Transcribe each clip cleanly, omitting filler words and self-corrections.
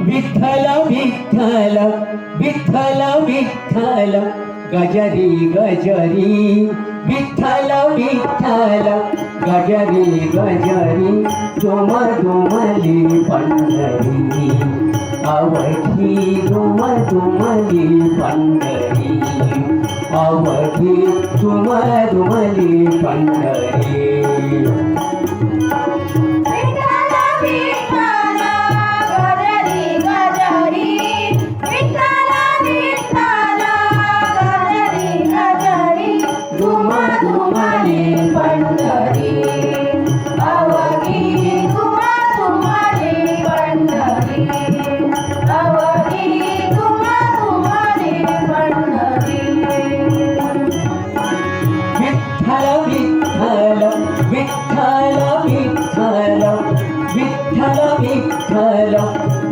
विठ्ठल विठ्ठल विठ्ठल विठ्ठल गजरी गजरी विठ्ठल विठ्ठल गजरी गजरी दुम दुमली पंढरी अवधी दुम दुमली पंढरी अवधी दुम दुमली पंढरी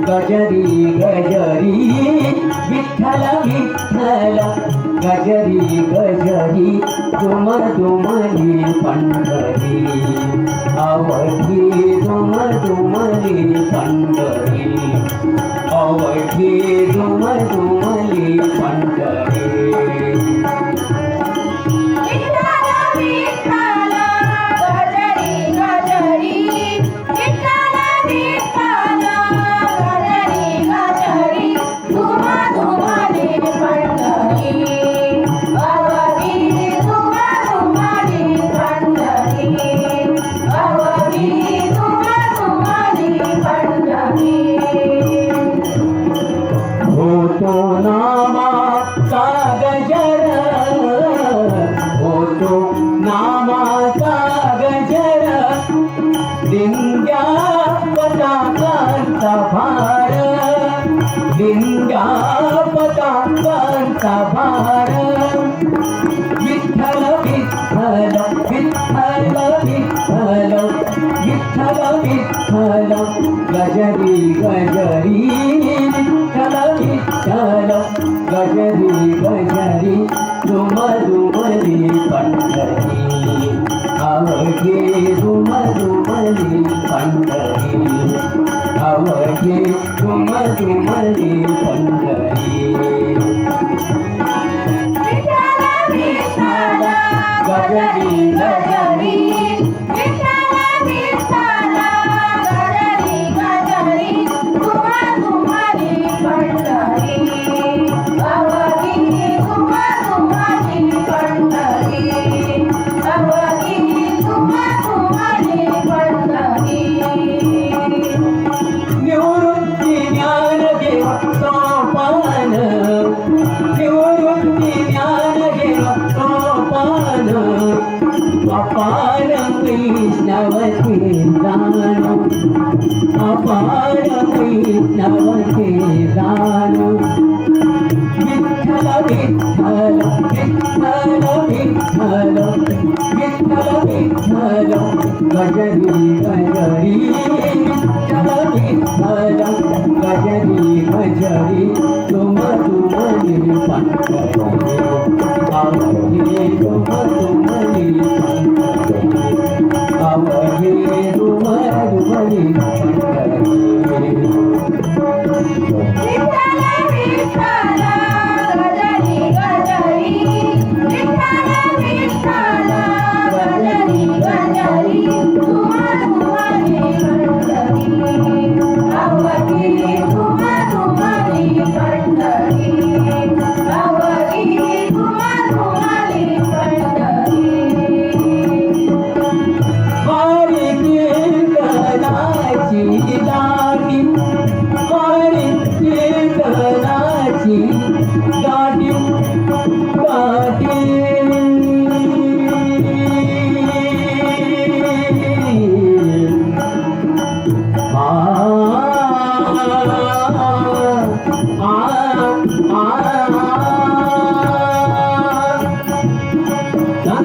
गजरी गजरी विठ्ठल विठ्ठल गजरी गजरी दुम दुमली पंढरी अवधी दुम दुमली पंढरी अवधी दुम दुमली पंढरी नामाचा गजर दिंड्या पताकांचा भार दिंड्या पताकांचा भार विठ्ठल विठ्ठल विठ्ठल विठ्ठल विठ्ठल विठ्ठल गजरी गजरी विठ्ठल विठ्ठल गजरी गजरी दुम दुमली पंढरी अवघे दुम दुमली पंढरी अवघे दुम दुमली पंढरी गजरी गजरी अपार वैष्णवते दानो अपार वैष्णवते दानो विठ्ठल विठ्ठल विठ्ठल विठ्ठल विठ्ठल विठ्ठल गजरी गजरी विठ्ठल विठ्ठल गजरी गजरी तुम तुमली पंढरी अवघे तुम तुमली अवघे तुम तुमली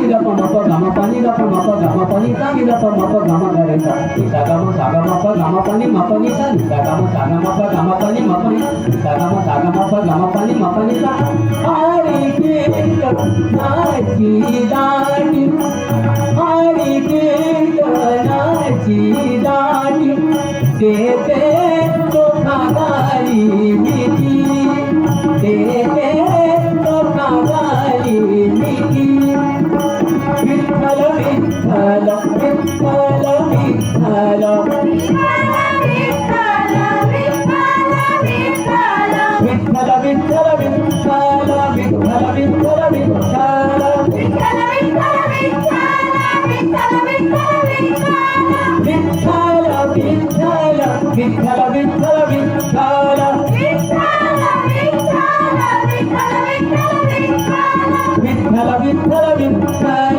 ग प म प ग म प नि ग प म प ग म प नि सा नि ग प म प ग म ग रे सा नि सा ग म प ग म प नि म प नि सा नि सा ग म प ग म प नि म प नि सा ग म प ग म प नि म प नि सा हरी कीर्तनाची दाटी हरी कीर्तनाची दाटी देते तो खागाली मिठी देते तो खागाली मिठी विठ्ठल विठ्ठल विठ्ठल विठ्ठल विठ्ठल विठ्ठल विठ्ठल विठ्ठल विठ्ठल विठ्ठल विठ्ठल विठ्ठल विठ्ठल विठ्ठल विठ्ठल विठ्ठल